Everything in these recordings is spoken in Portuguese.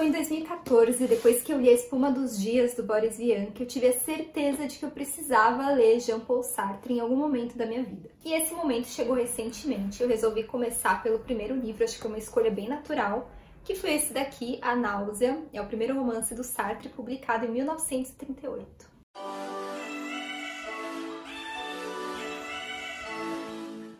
em 2014, depois que eu li A Espuma dos Dias, do Boris Vian, que eu tive a certeza de que eu precisava ler Jean-Paul Sartre em algum momento da minha vida. E esse momento chegou recentemente. Eu resolvi começar pelo primeiro livro, acho que foi uma escolha bem natural, que foi esse daqui, A Náusea. É o primeiro romance do Sartre, publicado em 1938.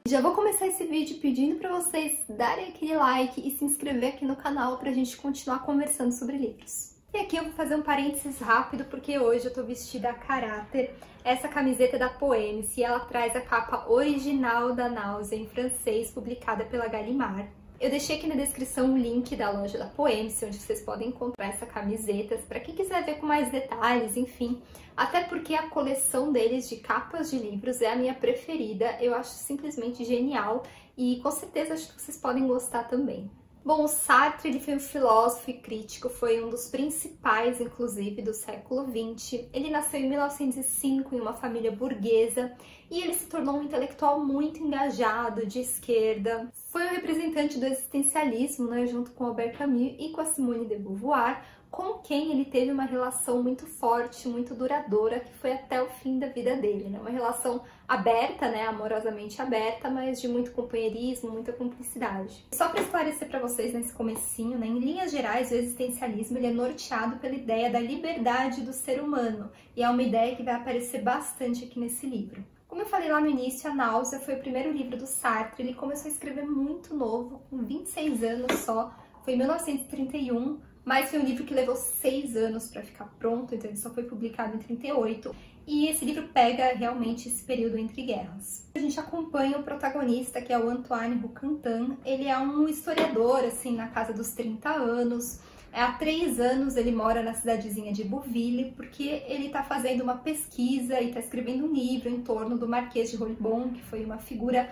Já vou começar esse vídeo pedindo para vocês darem aquele like e se inscrever aqui no canal para a gente continuar conversando sobre livros. E aqui eu vou fazer um parênteses rápido porque hoje eu tô vestida a caráter. Essa camiseta é da Poems e ela traz a capa original da Náusea em francês, publicada pela Gallimard. Eu deixei aqui na descrição o link da loja da Poems, onde vocês podem encontrar essa camiseta, para quem quiser ver com mais detalhes, enfim. Até porque a coleção deles de capas de livros é a minha preferida, eu acho simplesmente genial e com certeza acho que vocês podem gostar também. Bom, o Sartre ele foi um filósofo e crítico, foi um dos principais, inclusive, do século XX. Ele nasceu em 1905 em uma família burguesa e ele se tornou um intelectual muito engajado, de esquerda. Foi um representante do existencialismo, né, junto com Albert Camus e com a Simone de Beauvoir, com quem ele teve uma relação muito forte, muito duradoura, que foi até o fim da vida dele, né? Uma relação aberta, né? Amorosamente aberta, mas de muito companheirismo, muita cumplicidade. Só para esclarecer para vocês nesse comecinho, né? Em linhas gerais, o existencialismo ele é norteado pela ideia da liberdade do ser humano, e é uma ideia que vai aparecer bastante aqui nesse livro. Como eu falei lá no início, A Náusea foi o primeiro livro do Sartre. Ele começou a escrever muito novo, com 26 anos só, foi em 1931, mas foi um livro que levou 6 anos para ficar pronto, então ele só foi publicado em 38. E esse livro pega realmente esse período entre guerras. A gente acompanha o protagonista, que é o Antoine Rouquentin. Ele é um historiador, assim, na casa dos 30 anos. Há 3 anos ele mora na cidadezinha de Bouville, porque ele está fazendo uma pesquisa e está escrevendo um livro em torno do Marquês de Rolibon, que foi uma figura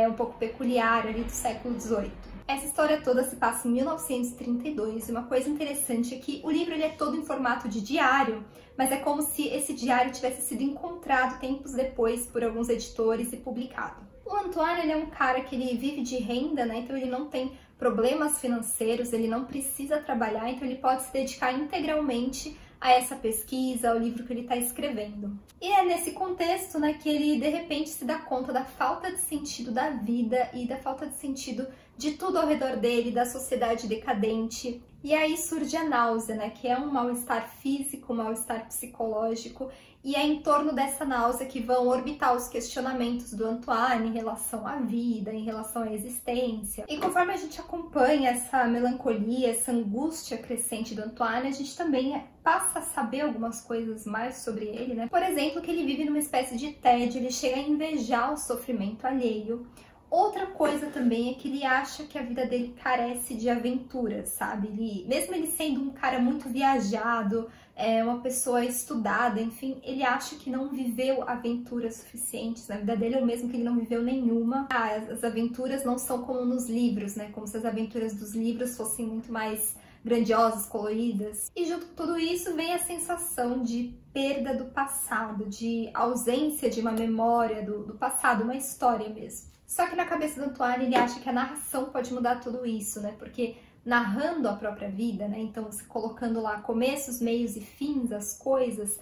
um pouco peculiar ali do século XVIII. Essa história toda se passa em 1932 e uma coisa interessante é que o livro ele é todo em formato de diário, mas é como se esse diário tivesse sido encontrado tempos depois por alguns editores e publicado. O Antoine ele é um cara que ele vive de renda, né? Então ele não tem problemas financeiros, ele não precisa trabalhar, então ele pode se dedicar integralmente a essa pesquisa, ao livro que ele está escrevendo. E é nesse contexto, né, que ele de repente se dá conta da falta de sentido da vida e da falta de sentido de tudo ao redor dele, da sociedade decadente. E aí surge a náusea, né, que é um mal-estar físico, um mal-estar psicológico, e é em torno dessa náusea que vão orbitar os questionamentos do Antoine em relação à vida, em relação à existência. E conforme a gente acompanha essa melancolia, essa angústia crescente do Antoine, a gente também passa a saber algumas coisas mais sobre ele, né? Por exemplo, que ele vive numa espécie de tédio, ele chega a invejar o sofrimento alheio. Outra coisa também é que ele acha que a vida dele carece de aventuras, sabe? Mesmo ele sendo um cara muito viajado, uma pessoa estudada, enfim, ele acha que não viveu aventuras suficientes na vida dele, ou mesmo que ele não viveu nenhuma. As aventuras não são como nos livros, né? Como se as aventuras dos livros fossem muito mais grandiosas, coloridas. E junto com tudo isso vem a sensação de perda do passado, de ausência de uma memória do passado, uma história mesmo. Só que na cabeça do Antoine ele acha que a narração pode mudar tudo isso, né? Porque narrando a própria vida, né? Então você colocando lá começos, meios e fins, as coisas,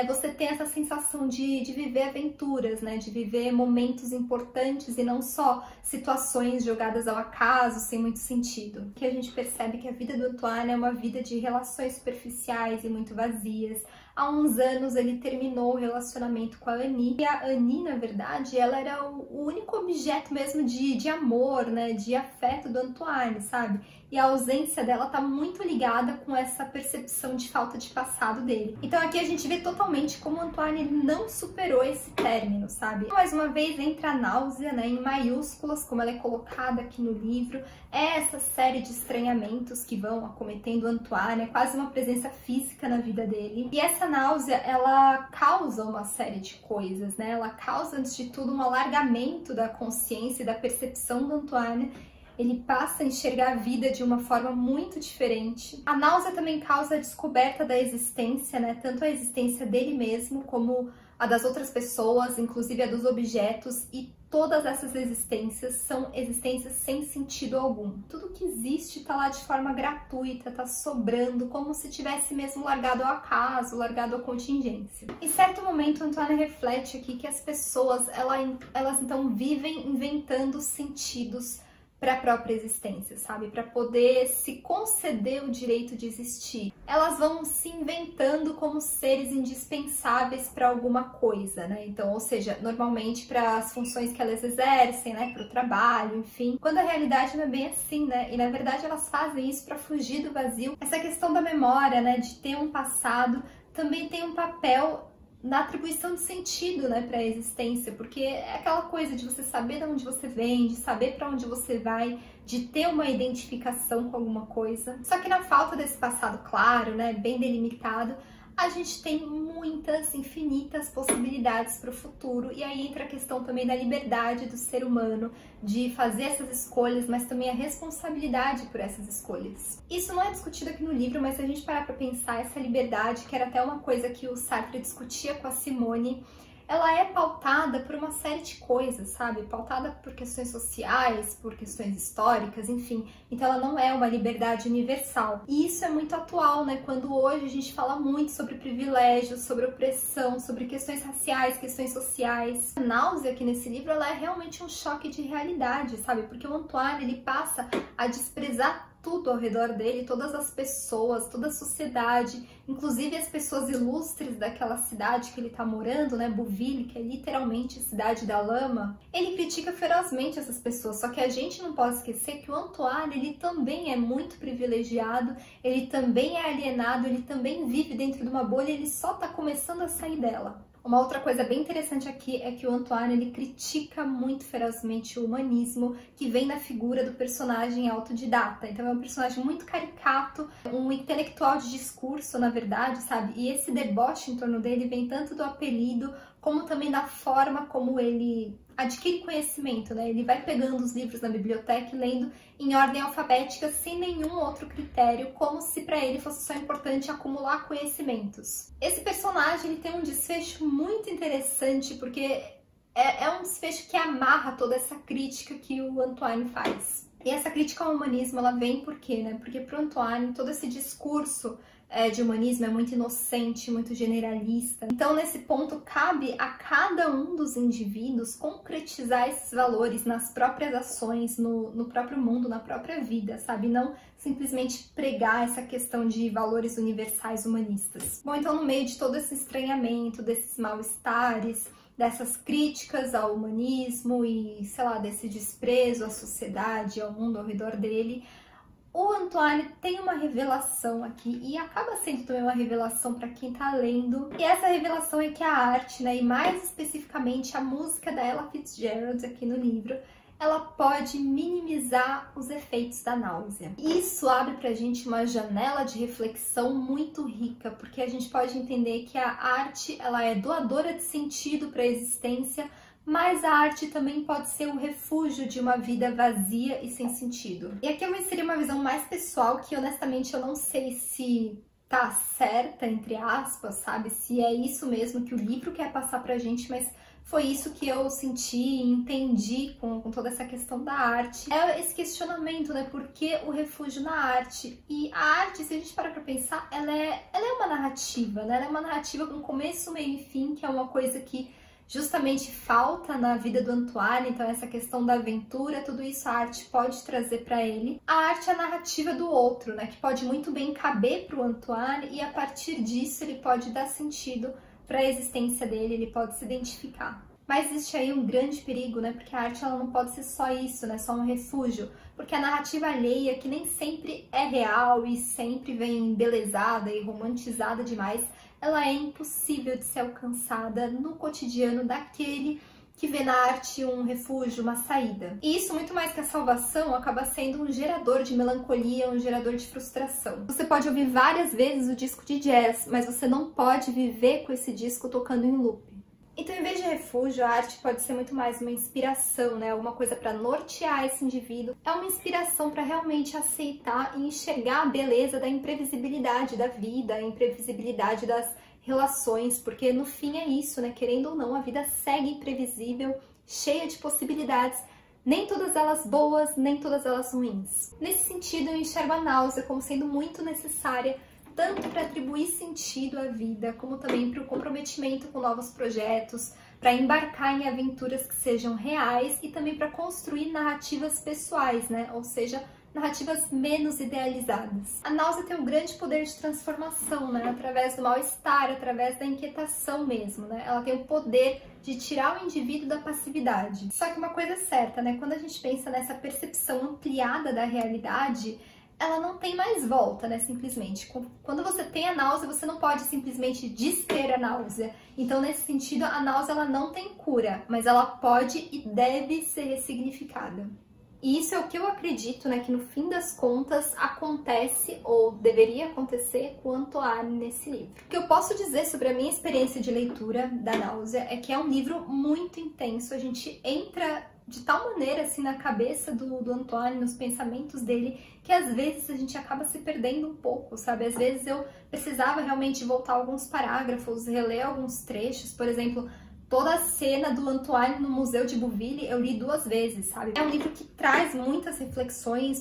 você tem essa sensação de viver aventuras, né? De viver momentos importantes e não só situações jogadas ao acaso, sem muito sentido. Que a gente percebe que a vida do Antoine é uma vida de relações superficiais e muito vazias. Há uns anos ele terminou o relacionamento com a Annie. E a Annie, na verdade, ela era o único objeto mesmo de amor, né? De afeto do Antoine, sabe? E a ausência dela tá muito ligada com essa percepção de falta de passado dele. Então aqui a gente vê totalmente como o Antoine não superou esse término, sabe? Mais uma vez entra a náusea, né? Em maiúsculas, como ela é colocada aqui no livro. É essa série de estranhamentos que vão acometendo o Antoine, é quase uma presença física na vida dele. E essa náusea, ela causa uma série de coisas, né? Ela causa, antes de tudo, um alargamento da consciência e da percepção do Antoine. Ele passa a enxergar a vida de uma forma muito diferente. A náusea também causa a descoberta da existência, né? Tanto a existência dele mesmo, como a das outras pessoas, inclusive a dos objetos, e todas essas existências são existências sem sentido algum. Tudo que existe está lá de forma gratuita, está sobrando, como se tivesse mesmo largado ao acaso, largado à contingência. Em certo momento, Antoine reflete aqui que as pessoas, elas então vivem inventando sentidos para a própria existência, sabe? Para poder se conceder o direito de existir. Elas vão se inventando como seres indispensáveis para alguma coisa, né? Então, ou seja, normalmente para as funções que elas exercem, né? Para o trabalho, enfim. Quando a realidade não é bem assim, né? E na verdade elas fazem isso para fugir do vazio. Essa questão da memória, né? De ter um passado, também tem um papel na atribuição de sentido, né, para a existência, porque é aquela coisa de você saber de onde você vem, de saber para onde você vai, de ter uma identificação com alguma coisa. Só que na falta desse passado claro, né, bem delimitado, a gente tem muitas, infinitas possibilidades para o futuro, e aí entra a questão também da liberdade do ser humano de fazer essas escolhas, mas também a responsabilidade por essas escolhas. Isso não é discutido aqui no livro, mas se a gente parar para pensar, essa liberdade, que era até uma coisa que o Sartre discutia com a Simone, ela é pautada por uma série de coisas, sabe? Pautada por questões sociais, por questões históricas, enfim. Então ela não é uma liberdade universal. E isso é muito atual, né? Quando hoje a gente fala muito sobre privilégios, sobre opressão, sobre questões raciais, questões sociais. A náusea aqui nesse livro, ela é realmente um choque de realidade, sabe? Porque o Antoine, ele passa a desprezar tudo ao redor dele, todas as pessoas, toda a sociedade, inclusive as pessoas ilustres daquela cidade que ele tá morando, né, Bouville, que é literalmente a cidade da lama. Ele critica ferozmente essas pessoas, só que a gente não pode esquecer que o Antoine, ele também é muito privilegiado, ele também é alienado, ele também vive dentro de uma bolha, ele só tá começando a sair dela. Uma outra coisa bem interessante aqui é que o Antoine, ele critica muito ferozmente o humanismo que vem na figura do personagem autodidata. Então é um personagem muito caricato, um intelectual de discurso, na verdade, sabe? E esse deboche em torno dele vem tanto do apelido como também da forma como ele adquire conhecimento, né? Ele vai pegando os livros na biblioteca e lendo em ordem alfabética sem nenhum outro critério, como se para ele fosse só importante acumular conhecimentos. Esse personagem, ele tem um desfecho muito interessante, porque é um desfecho que amarra toda essa crítica que o Antoine faz. E essa crítica ao humanismo, ela vem por quê, né? Porque para o Antoine, todo esse discurso de humanismo é muito inocente, muito generalista. Então, nesse ponto, cabe a cada um dos indivíduos concretizar esses valores nas próprias ações, no próprio mundo, na própria vida, sabe? Não simplesmente pregar essa questão de valores universais humanistas. Bom, então, no meio de todo esse estranhamento, desses mal-estares, dessas críticas ao humanismo e, sei lá, desse desprezo à sociedade, ao mundo ao redor dele, o Antoine tem uma revelação aqui, e acaba sendo também uma revelação para quem tá lendo. E essa revelação é que a arte, né, e mais especificamente a música da Ella Fitzgerald aqui no livro, ela pode minimizar os efeitos da náusea. Isso abre pra gente uma janela de reflexão muito rica, porque a gente pode entender que a arte, ela é doadora de sentido para a existência, mas a arte também pode ser o refúgio de uma vida vazia e sem sentido. E aqui eu vou inserir uma visão mais pessoal, que honestamente eu não sei se tá certa, entre aspas, sabe? Se é isso mesmo que o livro quer passar pra gente, mas foi isso que eu senti e entendi com toda essa questão da arte. É esse questionamento, né? Por que o refúgio na arte? E a arte, se a gente parar pra pensar, ela é uma narrativa, né? Ela é uma narrativa com começo, meio e fim, que é uma coisa que justamente falta na vida do Antoine. Então essa questão da aventura, tudo isso a arte pode trazer para ele. A arte é a narrativa do outro, né, que pode muito bem caber para o Antoine, e a partir disso ele pode dar sentido para a existência dele, ele pode se identificar. Mas existe aí um grande perigo, né, porque a arte ela não pode ser só isso, né, só um refúgio, porque a narrativa alheia, que nem sempre é real e sempre vem embelezada e romantizada demais, ela é impossível de ser alcançada no cotidiano daquele que vê na arte um refúgio, uma saída. E isso, muito mais que a salvação, acaba sendo um gerador de melancolia, um gerador de frustração. Você pode ouvir várias vezes o disco de jazz, mas você não pode viver com esse disco tocando em loop. Então, em vez de refúgio, a arte pode ser muito mais uma inspiração, né? Alguma coisa para nortear esse indivíduo. É uma inspiração para realmente aceitar e enxergar a beleza da imprevisibilidade da vida, a imprevisibilidade das relações, porque no fim é isso, né? Querendo ou não, a vida segue imprevisível, cheia de possibilidades, nem todas elas boas, nem todas elas ruins. Nesse sentido, eu enxergo a náusea como sendo muito necessária, tanto para atribuir sentido à vida, como também para o comprometimento com novos projetos, para embarcar em aventuras que sejam reais e também para construir narrativas pessoais, né? Ou seja, narrativas menos idealizadas. A náusea tem um grande poder de transformação, né? Através do mal-estar, através da inquietação mesmo, né? Ela tem o poder de tirar o indivíduo da passividade. Só que uma coisa é certa, né? Quando a gente pensa nessa percepção ampliada da realidade, ela não tem mais volta, né? Simplesmente. Quando você tem a náusea, você não pode simplesmente dester a náusea. Então, nesse sentido, a náusea ela não tem cura, mas ela pode e deve ser ressignificada. E isso é o que eu acredito, né, que no fim das contas acontece ou deveria acontecer com o Antoine nesse livro. O que eu posso dizer sobre a minha experiência de leitura da náusea é que é um livro muito intenso, a gente entra de tal maneira assim na cabeça do Antoine, nos pensamentos dele, que às vezes a gente acaba se perdendo um pouco, sabe? Às vezes eu precisava realmente voltar alguns parágrafos, reler alguns trechos, por exemplo, toda a cena do Antoine no Museu de Bouville eu li 2 vezes, sabe? É um livro que traz muitas reflexões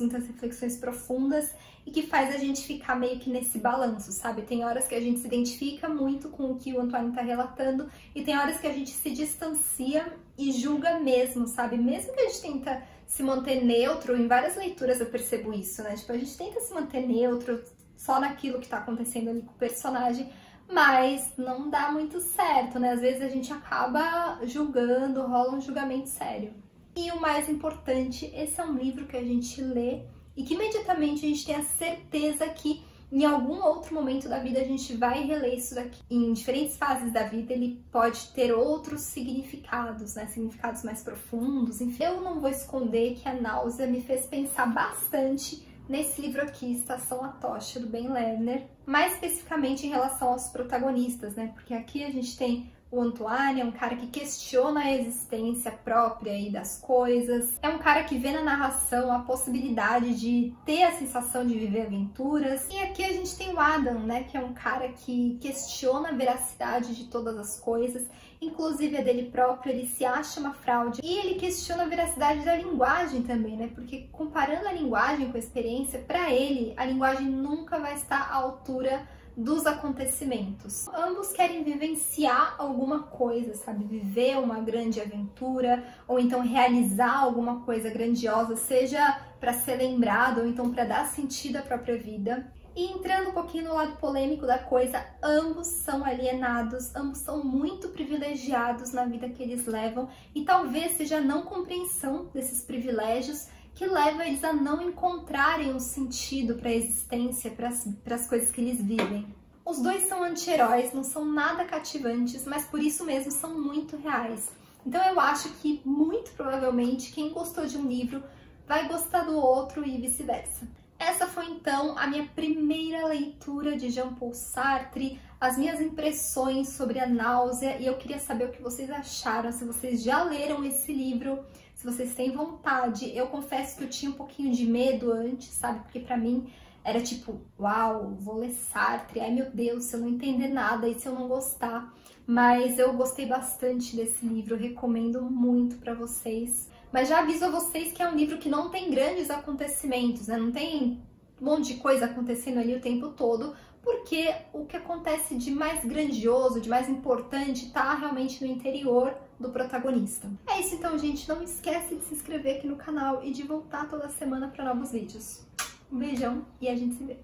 profundas e que faz a gente ficar meio que nesse balanço, sabe? Tem horas que a gente se identifica muito com o que o Antoine está relatando e tem horas que a gente se distancia e julga mesmo, sabe? Mesmo que a gente tenta se manter neutro, em várias leituras eu percebo isso, né? Tipo, a gente tenta se manter neutro só naquilo que está acontecendo ali com o personagem, mas não dá muito certo, né? Às vezes a gente acaba julgando, rola um julgamento sério. E o mais importante, esse é um livro que a gente lê e que imediatamente a gente tem a certeza que em algum outro momento da vida a gente vai reler isso daqui. Em diferentes fases da vida ele pode ter outros significados, né? Significados mais profundos. Enfim, eu não vou esconder que a náusea me fez pensar bastante nesse livro aqui, Estação Atocha, do Ben Lerner, mais especificamente em relação aos protagonistas, né? Porque aqui a gente tem o Antoine, é um cara que questiona a existência própria aí das coisas, é um cara que vê na narração a possibilidade de ter a sensação de viver aventuras, e aqui a gente tem o Adam, né? Que é um cara que questiona a veracidade de todas as coisas, inclusive a dele próprio, ele se acha uma fraude, e ele questiona a veracidade da linguagem também, né? Porque comparando a linguagem com a experiência, para ele, a linguagem nunca vai estar à altura dos acontecimentos. Ambos querem vivenciar alguma coisa, sabe? Viver uma grande aventura, ou então realizar alguma coisa grandiosa, seja para ser lembrado, ou então para dar sentido à própria vida. E entrando um pouquinho no lado polêmico da coisa, ambos são alienados, ambos são muito privilegiados na vida que eles levam, e talvez seja a não compreensão desses privilégios que leva eles a não encontrarem um sentido para a existência, para as coisas que eles vivem. Os dois são anti-heróis, não são nada cativantes, mas por isso mesmo são muito reais. Então eu acho que, muito provavelmente, quem gostou de um livro vai gostar do outro e vice-versa. Essa foi então a minha primeira leitura de Jean-Paul Sartre, as minhas impressões sobre a náusea, e eu queria saber o que vocês acharam, se vocês já leram esse livro, se vocês têm vontade. Eu confesso que eu tinha um pouquinho de medo antes, sabe? Porque pra mim era tipo, uau, vou ler Sartre, ai meu Deus, se eu não entender nada e se eu não gostar. Mas eu gostei bastante desse livro, eu recomendo muito pra vocês. Mas já aviso a vocês que é um livro que não tem grandes acontecimentos, né? Não tem um monte de coisa acontecendo ali o tempo todo, porque o que acontece de mais grandioso, de mais importante, tá realmente no interior do protagonista. É isso então, gente. Não esquece de se inscrever aqui no canal e de voltar toda semana para novos vídeos. Um beijão e a gente se vê!